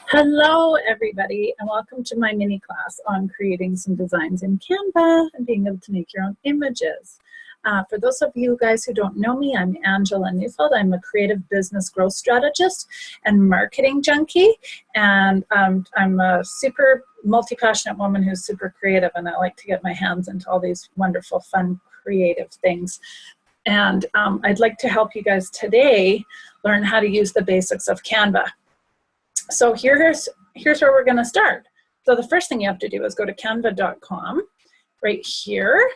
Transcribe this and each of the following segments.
Hello, everybody, and welcome to my mini class on creating some designs in Canva and being able to make your own images. For those of you guys who don't know me, I'm Angela Neufeld. I'm a creative business growth strategist and marketing junkie, and I'm a super multi-passionate woman who's super creative, and I like to get my hands into all these wonderful, fun, creative things. And I'd like to help you guys today learn how to use the basics of Canva. So here's where we're going to start. So the first thing you have to do is go to canva.com, right here,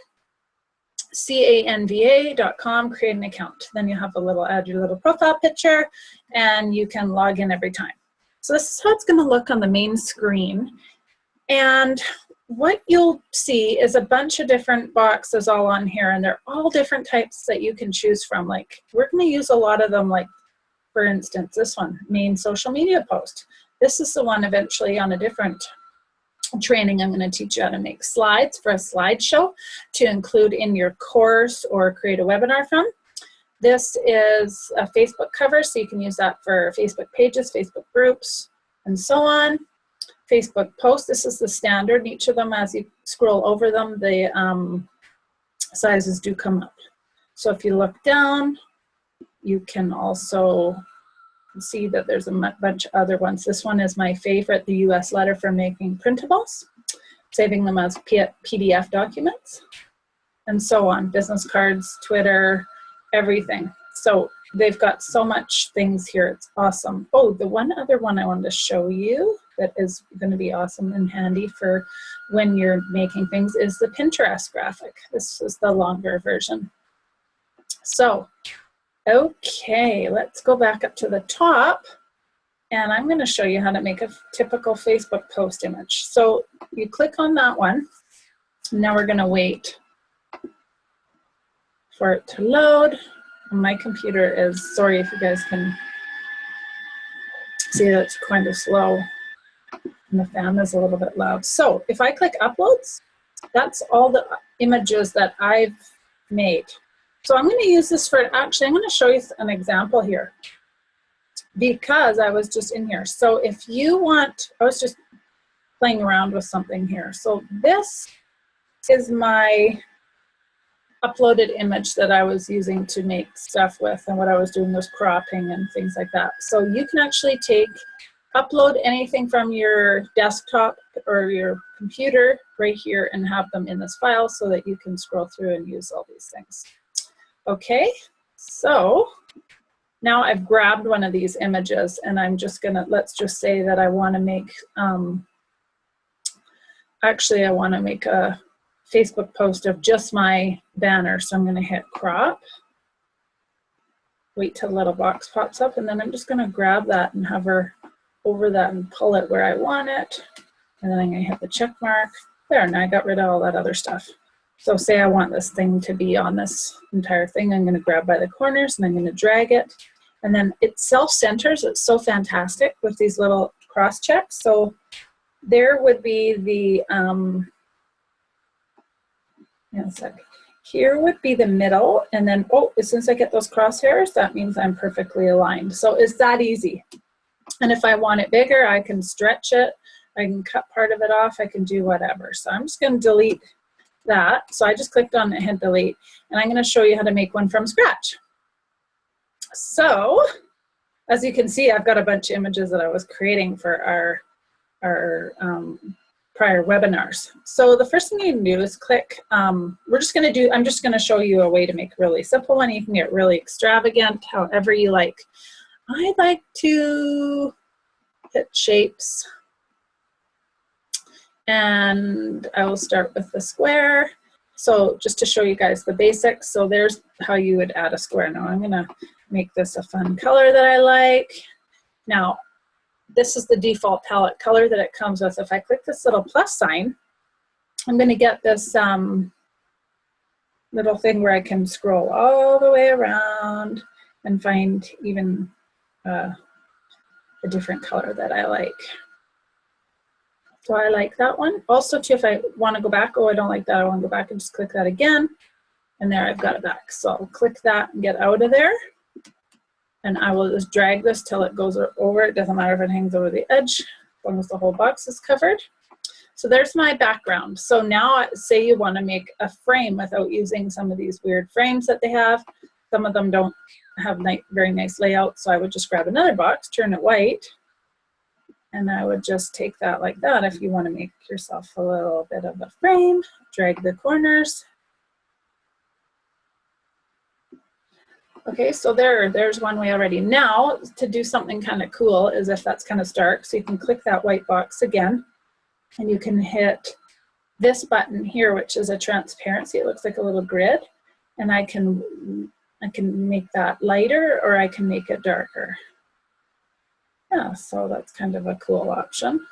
canva.com, create an account. Then you have add your little profile picture, and you can log in every time. So this is how it's going to look on the main screen. And what you'll see is a bunch of different boxes all on here, and they're all different types that you can choose from. Like, we're going to use a lot of them, like, for instance, this one, main social media post. This is the one eventually on a different training. I'm going to teach you how to make slides for a slideshow to include in your course or create a webinar from. This is a Facebook cover, so you can use that for Facebook pages, Facebook groups, and so on. Facebook posts, this is the standard. Each of them, as you scroll over them, the sizes do come up. So if you look down, you can also see that there's a bunch of other ones. This one is my favorite, the US letter for making printables, saving them as PDF documents, and so on. Business cards, Twitter, everything. So they've got so much things here. It's awesome. Oh, the one other one I wanted to show you that is going to be awesome and handy for when you're making things is the Pinterest graphic. This is the longer version. So okay, let's go back up to the top, and I'm going to show you how to make a typical Facebook post image. So you click on that one. Now we're going to wait for it to load. My computer is, sorry if you guys can see that it's kind of slow, and the fan is a little bit loud. So if I click uploads, that's all the images that I've made. So I'm going to use this for, actually, I'm going to show you an example here because I was just in here. So if you want, I was just playing around with something here. So this is my uploaded image that I was using to make stuff with, and what I was doing was cropping and things like that. So you can actually upload anything from your desktop or your computer right here and have them in this file so that you can scroll through and use all these things. Okay, so now I've grabbed one of these images, and I'm just gonna, let's just say that I want to make, actually I want to make a Facebook post of just my banner. So I'm going to hit crop, wait till the little box pops up, and then I'm just going to grab that and hover over that and pull it where I want it. And then I'm going to hit the check mark. There, now I got rid of all that other stuff. So say I want this thing to be on this entire thing. I'm going to grab by the corners and I'm going to drag it. And then it self-centers. It's so fantastic with these little cross checks. So there would be the, here would be the middle. And then, oh, as soon as I get those crosshairs, that means I'm perfectly aligned. So it's that easy. And if I want it bigger, I can stretch it. I can cut part of it off. I can do whatever. So I'm just going to delete that. So I just clicked on it, hit delete, and I'm going to show you how to make one from scratch. So as you can see, I've got a bunch of images that I was creating for our prior webinars. So the first thing you can do is click, I'm just going to show you a way to make a really simple one. You can get really extravagant, however you like. I like to hit shapes, and I will start with the square. So just to show you guys the basics, so there's how you would add a square. Now I'm going to make this a fun color that I like. Now, this is the default palette color that it comes with. If I click this little plus sign, I'm going to get this little thing where I can scroll all the way around and find even a different color that I like. So I like that one. Also, too, if I want to go back, oh, I don't like that, I want to go back and just click that again. And there I've got it back. So I'll click that and get out of there. And I will just drag this till it goes over. It doesn't matter if it hangs over the edge. long as the whole box is covered. So there's my background. So now say you want to make a frame without using some of these weird frames that they have. Some of them don't have very nice layout, so I would just grab another box, turn it white, and I would just take that like that. If you want to make yourself a little bit of a frame, drag the corners. Okay, so there's one way already. Now, to do something kind of cool is if that's kind of stark, so you can click that white box again, and you can hit this button here, which is a transparency. It looks like a little grid, and I can make that lighter or I can make it darker. Yeah, so that's kind of a cool option.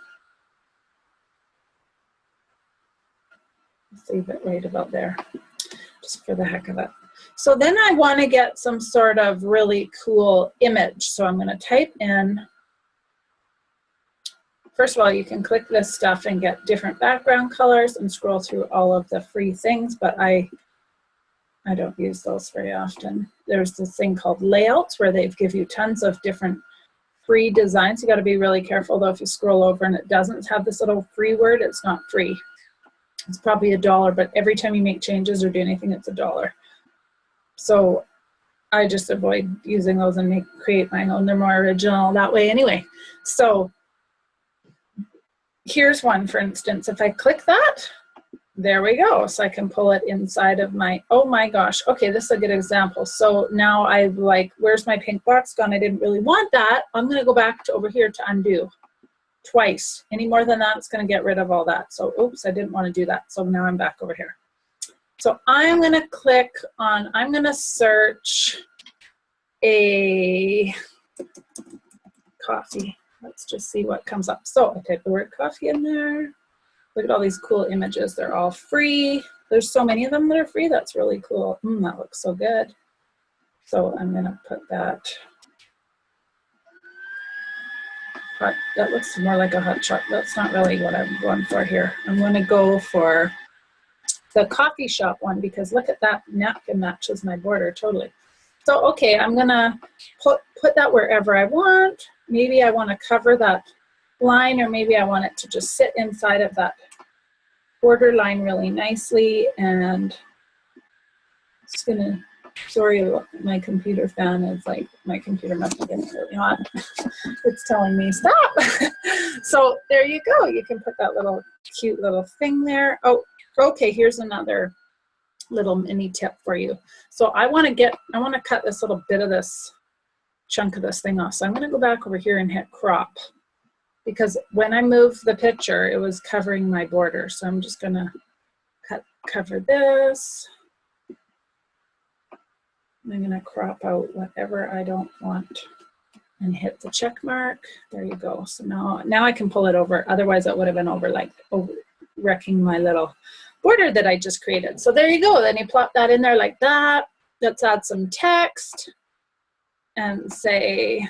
Let's leave it right about there, just for the heck of it. So then I want to get some sort of really cool image. So I'm going to type in, first of all, you can click this stuff and get different background colors and scroll through all of the free things, but I don't use those very often. There's this thing called layouts where they give you tons of different free designs. You got to be really careful though if you scroll over and it doesn't have this little free word, it's not free. It's probably $1, but every time you make changes or do anything, it's $1. So I just avoid using those and create my own. They're more original that way anyway. So here's one, for instance. If I click that, there we go. So I can pull it inside of my, oh my gosh. Okay, this is a good example. So now I like, where's my pink box gone? I didn't really want that. I'm going to go back to over here to undo twice. Any more than that, it's going to get rid of all that. So oops, I didn't want to do that. So now I'm back over here. So I'm going to click on, I'm going to search a coffee. Let's just see what comes up. So I type the word coffee in there. Look at all these cool images. They're all free. There's so many of them that are free. That's really cool. That looks so good. So I'm going to put that. That looks more like a hot shot. That's not really what I'm going for here. I'm going to go for the coffee shop one because look at that napkin matches my border totally. So okay, I'm gonna put that wherever I want. Maybe I want to cover that line, or maybe I want it to just sit inside of that border line really nicely. And just gonna, sorry, my computer fan is like, my computer must be getting really hot. It's telling me stop. So there you go. You can put that little cute little thing there. Oh, okay, here's another little mini tip for you. So I want to cut this little bit of this chunk of this thing off. So I'm going to go back over here and hit crop, because when I moved the picture, it was covering my border. So I'm just going to cover this. I'm going to crop out whatever I don't want and hit the check mark. There you go. So now I can pull it over. Otherwise it would have been wrecking my little border that I just created. So there you go. Then you plop that in there like that. Let's add some text and say,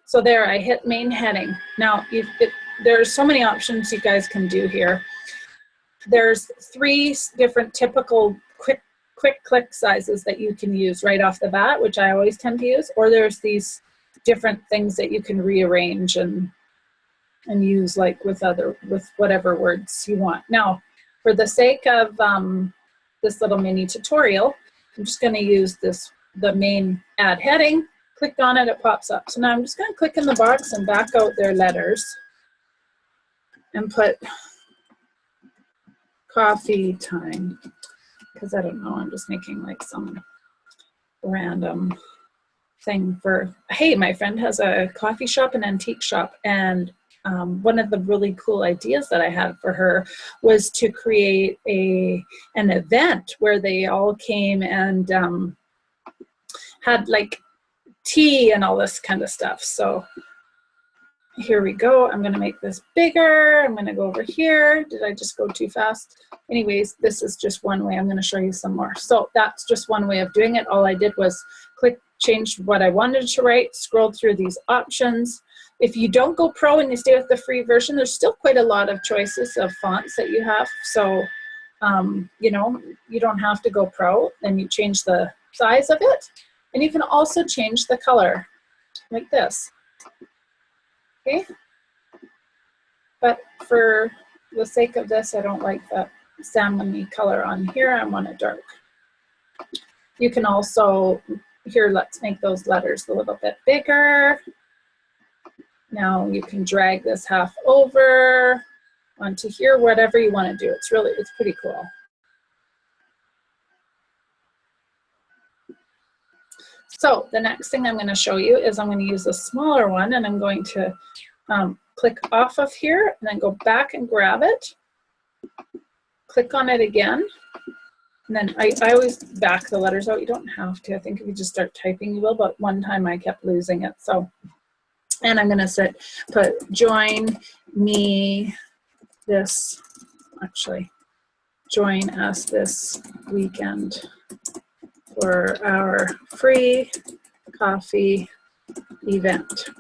so there I hit main heading. Now there's so many options you guys can do here. There's 3 different typical quick click sizes that you can use right off the bat, which I always tend to use, or there's these different things that you can rearrange and use like with whatever words you want. Now, for the sake of this little mini tutorial, I'm just going to use the main add heading. Clicked on it, it pops up. So now I'm just going to click in the box and back out their letters and put coffee time, because I don't know, I'm just making like some random thing for, hey, my friend has a coffee shop, an antique shop, and one of the really cool ideas that I had for her was to create an event where they all came and had like tea and all this kind of stuff. So here we go. I'm going to make this bigger. I'm going to go over here. Did I just go too fast? Anyways, this is just one way. I'm going to show you some more. So that's just one way of doing it. All I did was change what I wanted to write, scrolled through these options. If you don't go pro and you stay with the free version, there's still quite a lot of choices of fonts that you have. So, you know, you don't have to go pro. Then you change the size of it. And you can also change the color like this. okay? But for the sake of this, I don't like that salmon-y color on here. I want it dark. You can also, here, let's make those letters a little bit bigger. Now you can drag this half over onto here, whatever you want to do. It's pretty cool. So the next thing I'm going to show you is I'm going to use a smaller one, and I'm going to click off of here and then go back and grab it. Click on it again. And then I always back the letters out. You don't have to. I think if you just start typing, you will. But one time I kept losing it. So, and I'm going to put join me this, actually, join us this weekend for our free coffee event.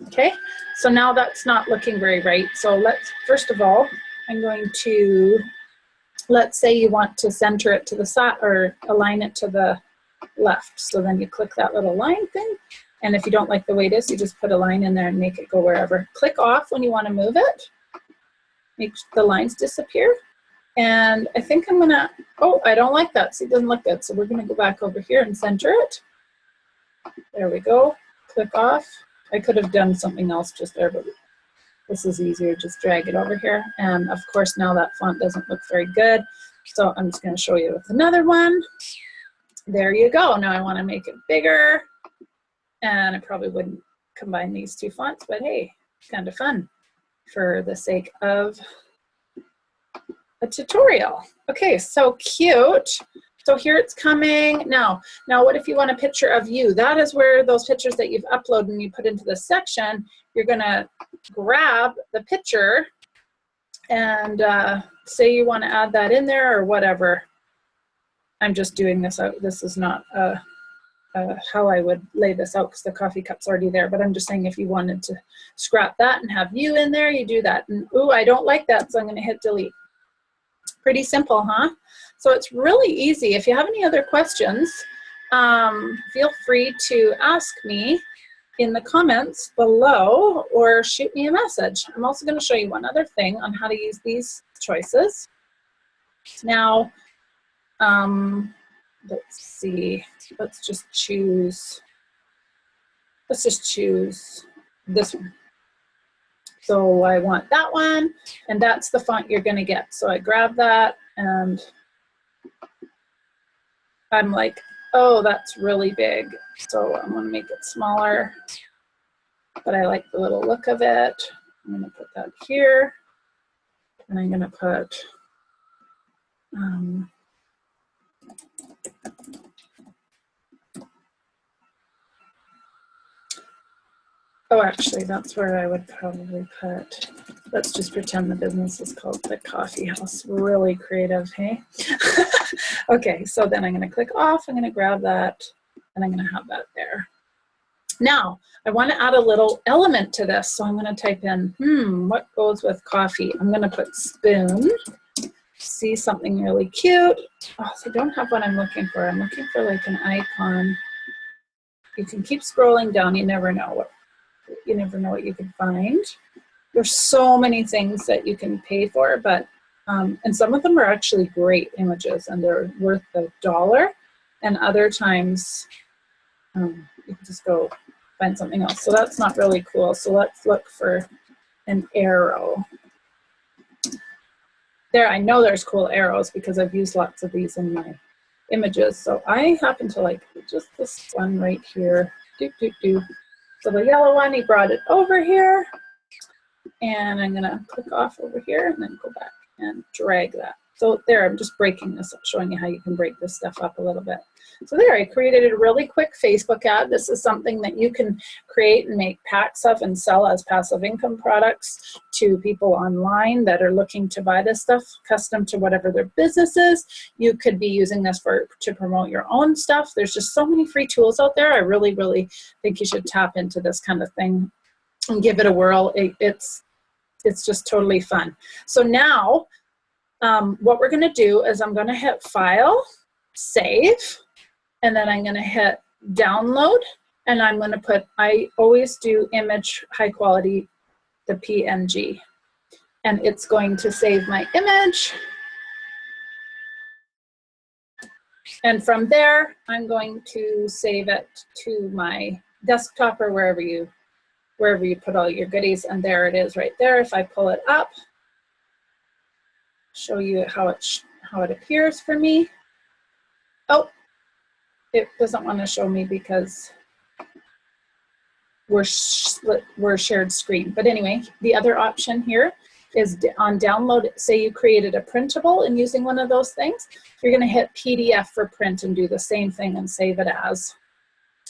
Okay, so now that's not looking very right. So let's, first of all, I'm going to, let's say you want to center it to the side or align it to the left. So then you click that little line thing. And if you don't like the way it is, you just put a line in there and make it go wherever. Click off when you want to move it. Make the lines disappear. And I think I'm gonna, oh, I don't like that. See, it doesn't look good. So we're gonna go back over here and center it. There we go. Click off. I could have done something else just there, but this is easier. Just drag it over here. And of course, now that font doesn't look very good. So I'm just gonna show you with another one. There you go. Now I wanna make it bigger. And I probably wouldn't combine these two fonts, but hey, it's kind of fun for the sake of a tutorial. Okay, so cute. So here it's coming. Now what if you want a picture of you? That is where those pictures that you've uploaded and you put into this section, you're gonna grab the picture and say you wanna add that in there or whatever. I'm just doing this out. This is not how I would lay this out because the coffee cup's already there, but I'm just saying if you wanted to scrap that and have you in there, you do that. And ooh, I don't like that, so I'm gonna hit delete. Pretty simple, huh? So it's really easy. If you have any other questions, feel free to ask me in the comments below or shoot me a message. I'm also gonna show you one other thing on how to use these choices. Now, let's see, let's just choose this one. So I want that one, and that's the font you're gonna get. So I grab that, and I'm like, oh, that's really big. So I'm gonna make it smaller, but I like the little look of it. I'm gonna put that here, and I'm gonna put, oh, actually, that's where I would probably put, let's just pretend the business is called The Coffee House. Really creative, hey? Okay, so then I'm gonna click off, I'm gonna grab that, and I'm gonna have that there. Now, I wanna add a little element to this, so I'm gonna type in, what goes with coffee? I'm gonna put spoon, see something really cute. Oh, so I don't have what I'm looking for. I'm looking for like an icon. You can keep scrolling down, you never know what you can find. There's so many things that you can pay for, but and some of them are actually great images and they're worth $1, and other times you can just go find something else. So that's not really cool. So let's look for an arrow. There, I know there's cool arrows because I've used lots of these in my images. So I happen to like just this one right here. So the yellow one, he brought it over here, and I'm gonna click off over here and then go back and drag that. So there, I'm just breaking this up, showing you how you can break this stuff up a little bit. So there, I created a really quick Facebook ad. This is something that you can create and make packs of and sell as passive income products to people online that are looking to buy this stuff custom to whatever their business is. You could be using this to promote your own stuff. There's just so many free tools out there. I really, really think you should tap into this kind of thing and give it a whirl. It's just totally fun. So now, what we're gonna do is I'm gonna hit File, Save, and then I'm gonna hit Download, and I'm gonna put, I always do image high quality the PNG. And it's going to save my image. And from there, I'm going to save it to my desktop or wherever you put all your goodies. And there it is right there. If I pull it up, show you how it appears for me. Oh, it doesn't want to show me because we're shared screen. But anyway, the other option here is on download. Say you created a printable and using one of those things, you're going to hit PDF for print and do the same thing and save it as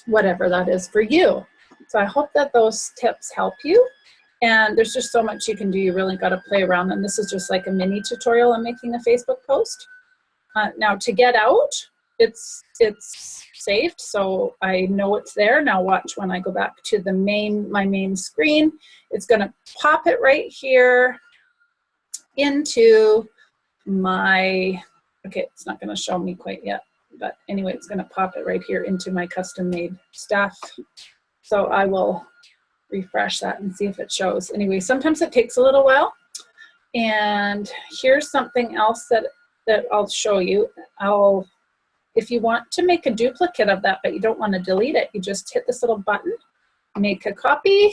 whatever that is for you. So I hope that those tips help you. And there's just so much you can do. You really got to play around. And this is just like a mini tutorial on making a Facebook post. Now to get out, it's saved, so I know it's there. Now watch when I go back to the my main screen. It's going to pop it right here into my, okay, it's not going to show me quite yet, but anyway, it's going to pop it right here into my custom made stuff. So I will refresh that and see if it shows. Anyway, sometimes it takes a little while. And here's something else that I'll show you. If you want to make a duplicate of that, but you don't want to delete it, you just hit this little button, make a copy.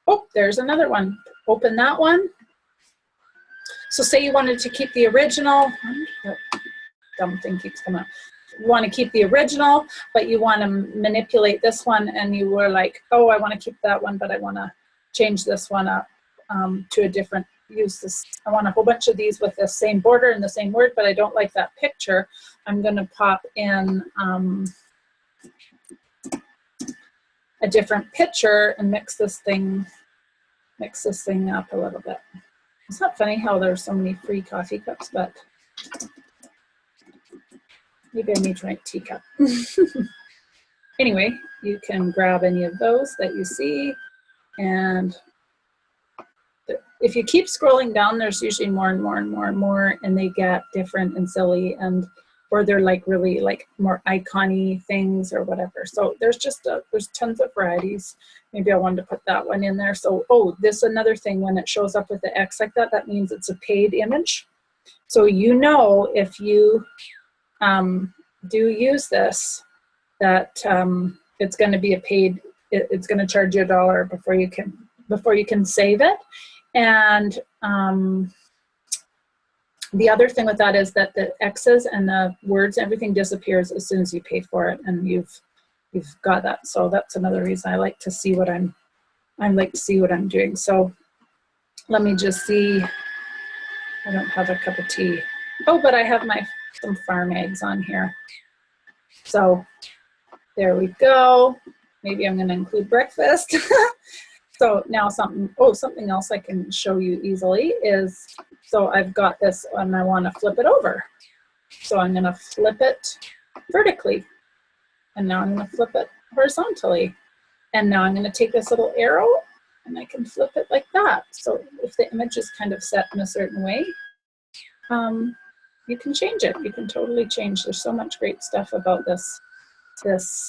Oh, there's another one. Open that one. So say you wanted to keep the original. That dumb thing keeps coming up. You want to keep the original, but you want to manipulate this one, and you were like, oh, I want to keep that one, but I want to change this one up to a different, use this. I want a whole bunch of these with the same border and the same word, but I don't like that picture. I'm going to pop in a different picture and mix this thing up a little bit. It's not funny how there's so many free coffee cups, but maybe I need to write teacup. Anyway, you can grab any of those that you see, and if you keep scrolling down, there's usually more and more and more and more, and they get different and silly, and or they're like really like more icon-y things or whatever. So there's just there's tons of varieties. Maybe I wanted to put that one in there. So, oh, this another thing, when it shows up with the X like that, that means it's a paid image. So you know, if you do use this, that it's going to be a paid, it's going to charge you $1 before you can save it. And the other thing with that is that the X's and the words, everything disappears as soon as you pay for it, and you've got that. So that's another reason I like to see what I like to see what I'm doing. So let me just see. I don't have a cup of tea. Oh, but I have some farm eggs on here. So there we go. Maybe I'm going to include breakfast. So now something else I can show you easily is, so I've got this and I want to flip it over. So I'm going to flip it vertically, and now I'm going to flip it horizontally. And now I'm going to take this little arrow and I can flip it like that. So if the image is kind of set in a certain way, you can change it. You can totally change. There's so much great stuff about this,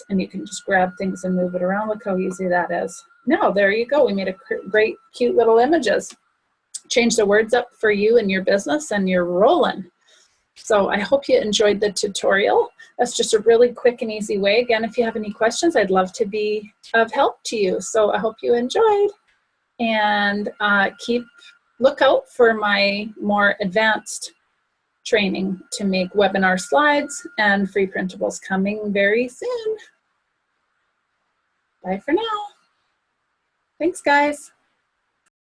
and you can just grab things and move it around. Look how easy that is. Now, there you go. We made a great, cute little images. Change the words up for you and your business, and you're rolling. So I hope you enjoyed the tutorial. That's just a really quick and easy way. Again, if you have any questions, I'd love to be of help to you. So I hope you enjoyed, and look out for my more advanced training to make webinar slides and free printables coming very soon. Bye for now. Thanks, guys.